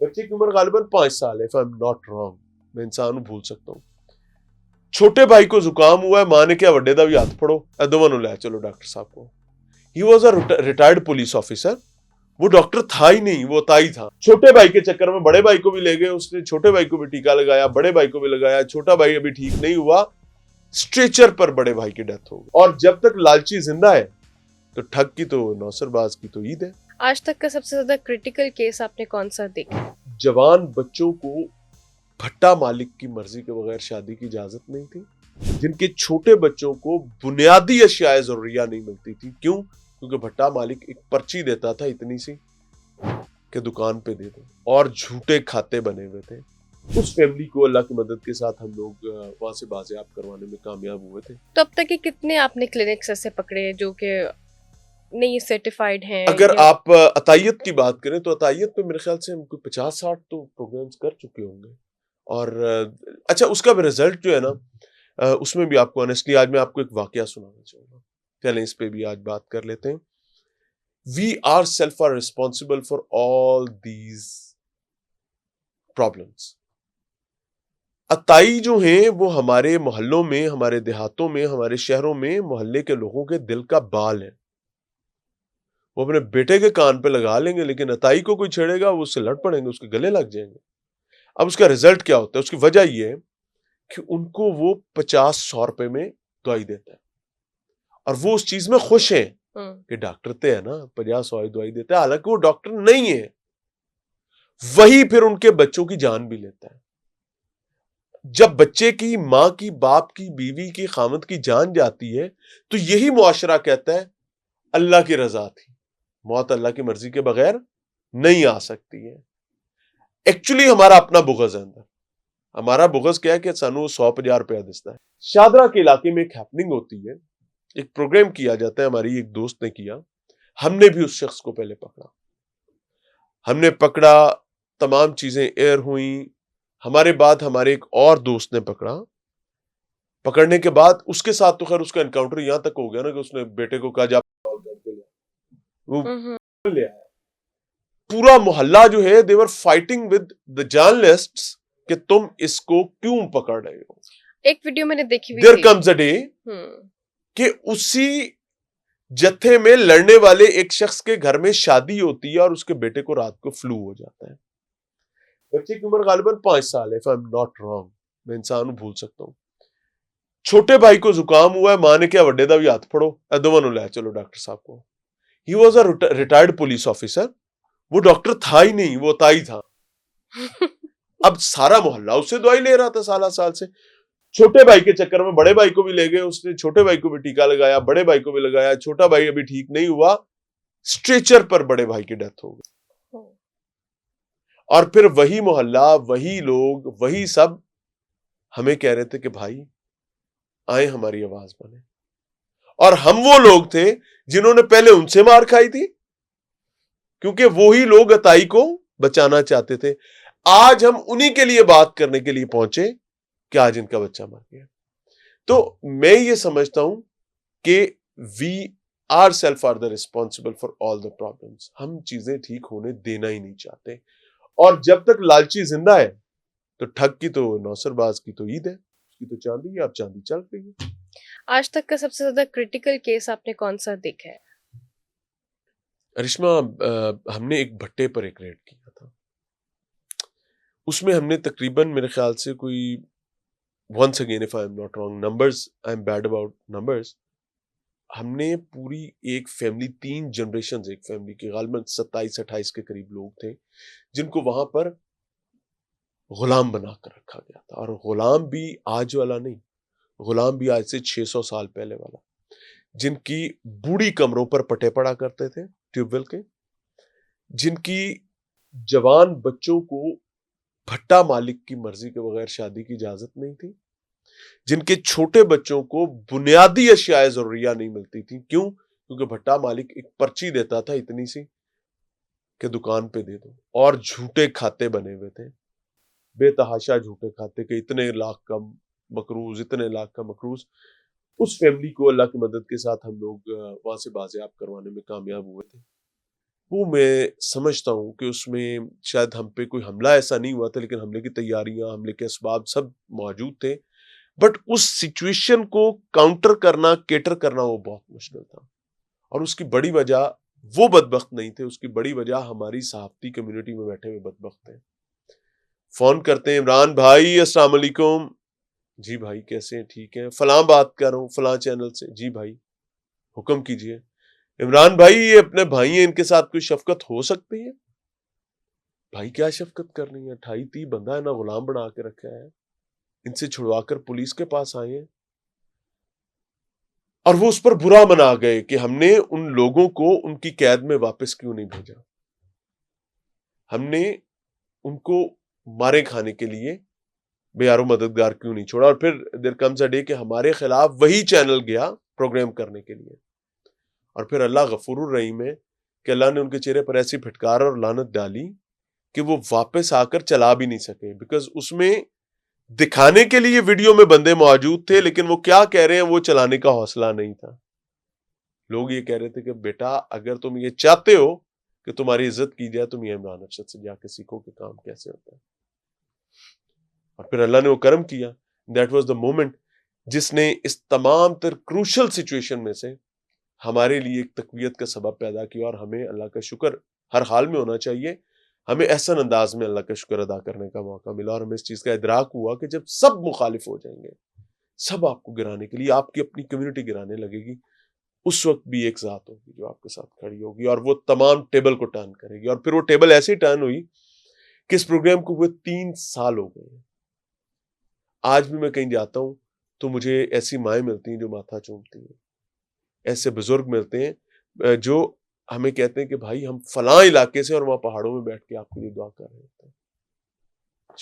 بچے کی عمر غالباً 5 سال ہے, if I'm not wrong. میں انسان ہوں, بھول سکتا ہوں. چھوٹے بھائی کو زکام ہوا ہے, ماں نے کیا وڈے دا بھی ہاتھ پھڑو ادوان لے چلو ڈاکٹر صاحب کو. He was a retired police officer. وہ ڈاکٹر تھا ہی نہیں, وہ تائی تھا. چھوٹے بھائی کے چکر میں بڑے بھائی کو بھی لے گئے, اس نے چھوٹے بھائی کو بھی ٹیکا لگایا, بڑے بھائی کو بھی لگایا, چھوٹا بھائی ابھی ٹھیک نہیں ہوا, اسٹریچر پر بڑے بھائی کی ڈیتھ ہو گئی. اور جب تک لالچی زندہ ہے تو ٹھگ کی تو نوسر باز کی تو عید ہے. آج تک کا سب سے زیادہ کریٹیکل کیس آپ نے کون سا دیکھا؟ جوان بچوں کو بھٹا مالک کی مرضی کے بغیر شادی کی اجازت نہیں تھی, جن کے چھوٹے بچوں کو بنیادی اشیاء ضروریہ نہیں ملتی تھی. کیوں؟ کیونکہ بھٹا مالک ایک پرچی دیتا تھا اتنی سی کہ دکان پہ دے دو, اور جھوٹے کھاتے بنے ہوئے تھے. اس فیملی کو اللہ کی مدد کے ساتھ ہم لوگ وہاں سے بازیاب کروانے میں کامیاب ہوئے تھے. تو اب تک کتنے آپ نے کلینکس ایسے پکڑے جو کہ نہیں سرٹیفائیڈ ہیں؟ اگر آپ عطائیت کی بات کریں تو عطائیت پہ میرے خیال سے ہم کوئی 50-60 تو پروگرامز کر چکے ہوں گے. اور اچھا, اس کا بھی رزلٹ جو ہے نا, اس میں بھی آپ کو آنیسٹلی آج میں آپ کو ایک واقعہ سنانا چاہوں گا. چلیں اس پہ بھی آج بات کر لیتے ہیں. We ourselves are responsible for all these problems. عطائی جو ہیں وہ ہمارے محلوں میں, ہمارے دیہاتوں میں, ہمارے شہروں میں محلے کے لوگوں کے دل کا بال ہے. وہ اپنے بیٹے کے کان پہ لگا لیں گے, لیکن عطائی کو کوئی چھیڑے گا وہ اس سے لڑ پڑیں گے, اس کے گلے لگ جائیں گے. اب اس کا رزلٹ کیا ہوتا ہے؟ اس کی وجہ یہ ہے کہ ان کو وہ 50-100 روپے میں دوائی دیتا ہے, اور وہ اس چیز میں خوش ہیں کہ ڈاکٹر تے ہے نا 50-100 دوائی دیتا ہے, حالانکہ وہ ڈاکٹر نہیں ہے. وہی پھر ان کے بچوں کی جان بھی لیتا ہے. جب بچے کی, ماں کی, باپ کی, بیوی کی, خامد کی جان جاتی ہے تو یہی معاشرہ کہتا ہے اللہ کی رضا تھی, موت اللہ کی مرضی کے بغیر نہیں آ سکتی ہے. ایکچولی ہمارا اپنا بغض ہے اندر. ہمارا بغض کیا ہے کہ سانو 100-50 روپیہ دستا ہے. شادرہ کے علاقے میں ایک ہیپننگ ہوتی ہے, ایک پروگرام کیا جاتا ہے, ہماری ایک دوست نے کیا. ہم نے بھی اس شخص کو پہلے پکڑا, ہم نے پکڑا, تمام چیزیں ایئر ہوئیں. ہمارے بعد ہمارے ایک اور دوست نے پکڑا. پکڑنے کے بعد اس کے ساتھ تو خیر اس کا انکاؤنٹر یہاں تک ہو گیا نا کہ اس نے بیٹے کو کہا جا وہ لے آیا. پورا محلہ جو ہے they were fighting with the journalists کہ تم اس کو کیوں پکڑ رہے ہو. ایک ویڈیو میں نے دیکھی ہوئی There comes a day کہ اسی جتھے میں لڑنے والے ایک شخص کے گھر میں شادی ہوتی ہے اور اس کے بیٹے کو رات کو فلو ہو جاتا ہے. بچے کی عمر غالباً 5 سال ہے, if I'm not wrong. میں انسان ہوں, بھول سکتا ہوں. چھوٹے بھائی کو زکام ہوا ہے, ماں نے کیا وڈے دا بھی ہاتھ پھڑو ادوان لے چلو ڈاکٹر صاحب کو. He was a retired police officer. وہ ڈاکٹر تھا ہی نہیں, وہ تائی تھا. اب سارا محلہ اس سے دوائی لے رہا تھا سالہ سال سے. چھوٹے بھائی کے چکر میں بڑے بھائی کو بھی لے گئے, اس نے چھوٹے بھائی کو بھی ٹیکا لگایا, بڑے بھائی کو بھی لگایا, چھوٹا بھائی ابھی ٹھیک نہیں ہوا, اسٹریچر پر بڑے بھائی کی ڈیتھ ہو گئی. اور پھر وہی محلہ, وہی لوگ, وہی سب ہمیں کہہ رہے تھے کہ بھائی آئے ہماری آواز بنے. اور ہم وہ لوگ تھے جنہوں نے پہلے ان سے مار کھائی تھی, کیونکہ وہی لوگ عطائی کو بچانا چاہتے تھے. آج ہم انہی کے لیے بات کرنے کے لیے پہنچے کہ آج ان کا بچہ مر گیا. تو میں یہ سمجھتا ہوں کہ we ourselves are the responsible for all the problems. ہم چیزیں ٹھیک ہونے دینا ہی نہیں چاہتے. اور جب تک لالچی زندہ ہے تو ٹھگ کی تو نوسر باز کی تو عید ہے, اس کی تو چاندی ہے, اب چاندی چل رہی ہے. آج تک کا سب سے زیادہ کریٹیکل کیس آپ نے کون سا دیکھا ہے؟ رشما, ہم نے ایک بھٹے پر ایک ریڈ کیا تھا. اس میں ہم نے تقریباً میرے خیال سے کوئی once again if I am not wrong numbers, I am bad about numbers, ہم نے پوری ایک فیملی, 3 جنریشنز ایک فیملی کے, غالباً 27-28 کے قریب لوگ تھے جن کو وہاں پر غلام بنا کر رکھا گیا تھا. اور غلام بھی آج والا نہیں, غلام بھی آج سے 600 سال پہلے والا, جن کی بوڑھی کمروں پر پٹے پڑا کرتے تھے ٹیوب ویل کے, جن کی جوان بچوں کو بھٹا مالک کی مرضی کے بغیر شادی کی اجازت نہیں تھی, جن کے چھوٹے بچوں کو بنیادی اشیاء ضروریہ نہیں ملتی تھی. کیوں؟ کیونکہ بھٹا مالک ایک پرچی دیتا تھا اتنی سی کہ دکان پہ دے دو, اور جھوٹے کھاتے بنے ہوئے تھے, بے تحاشا جھوٹے کھاتے کہ اتنے لاکھ کا مقروض, اتنے لاکھ کا مقروض. اس فیملی کو اللہ کی مدد کے ساتھ ہم لوگ وہاں سے بازیاب کروانے میں کامیاب ہوئے تھے. وہ میں سمجھتا ہوں کہ اس میں شاید ہم پہ کوئی حملہ ایسا نہیں ہوا تھا، لیکن حملے کی تیاریاں، حملے کے اسباب سب موجود تھے، بٹ اس سچویشن کو کاؤنٹر کرنا، کیٹر کرنا وہ بہت مشکل تھا، اور اس کی بڑی وجہ وہ بدبخت نہیں تھے، اس کی بڑی وجہ ہماری صحافتی کمیونٹی میں بیٹھے ہوئے بدبخت ہیں۔ فون کرتے ہیں، عمران بھائی السلام علیکم، جی بھائی کیسے ہیں، ٹھیک ہیں، فلاں بات کر رہا ہوں فلاں چینل سے، جی بھائی حکم کیجئے۔ عمران بھائی یہ اپنے بھائی ہیں، ان کے ساتھ کوئی شفقت ہو سکتی ہے؟ بھائی کیا شفقت کرنی ہے، 28-30 بندہ ہے نا، غلام بنا کے رکھا ہے، ان سے چھڑوا کر پولیس کے پاس آئے ہیں، اور وہ اس پر برا منا گئے کہ ہم نے ان لوگوں کو ان کی قید میں واپس کیوں نہیں بھیجا، ہم نے ان کو مارے کھانے کے لیے بے یار و مددگار کیوں نہیں چھوڑا۔ اور پھر دیر کمز اے ڈے کہ ہمارے خلاف وہی چینل گیا پروگرام کرنے کے لیے، اور پھر اللہ غفور الرحیم ہے کہ اللہ نے ان کے چہرے پر ایسی پھٹکار اور لعنت ڈالی کہ وہ واپس آ کر چلا بھی نہیں سکے، بیکاز اس میں دکھانے کے لیے ویڈیو میں بندے موجود تھے، لیکن وہ کیا کہہ رہے ہیں وہ چلانے کا حوصلہ نہیں تھا۔ لوگ یہ کہہ رہے تھے کہ بیٹا اگر تم یہ چاہتے ہو کہ تمہاری عزت کی جائے، تم یہ عمران ارشد سے جا کے سیکھو کہ کام کیسے ہوتا ہے، اور پھر اللہ نے وہ کرم کیا۔ دیٹ واز دا مومنٹ جس نے اس تمام تر کروشل سچویشن میں سے ہمارے لیے ایک تقویت کا سبب پیدا کیا، اور ہمیں اللہ کا شکر ہر حال میں ہونا چاہیے، ہمیں احسن انداز میں اللہ کا شکر ادا کرنے کا موقع ملا، اور ہمیں اس چیز کا ادراک ہوا کہ جب سب مخالف ہو جائیں گے، سب آپ کو گرانے کے لیے، آپ کی اپنی کمیونٹی گرانے لگے گی، اس وقت بھی ایک ذات ہوگی جو آپ کے ساتھ کھڑی ہوگی، اور وہ تمام ٹیبل کو ٹرن کرے گی۔ اور پھر وہ ٹیبل ایسی ٹرن ہوئی کہ اس پروگرام کو ہوئے 3 سال ہو گئے ہیں۔ آج بھی میں کہیں جاتا ہوں تو مجھے ایسی مائیں ملتی ہیں جو ماتھا چومتی ہیں، ایسے بزرگ ملتے ہیں جو ہمیں کہتے ہیں کہ بھائی ہم فلاں علاقے سے اور وہاں پہاڑوں میں بیٹھ کے آپ کے لیے دعا کر رہے ہیں۔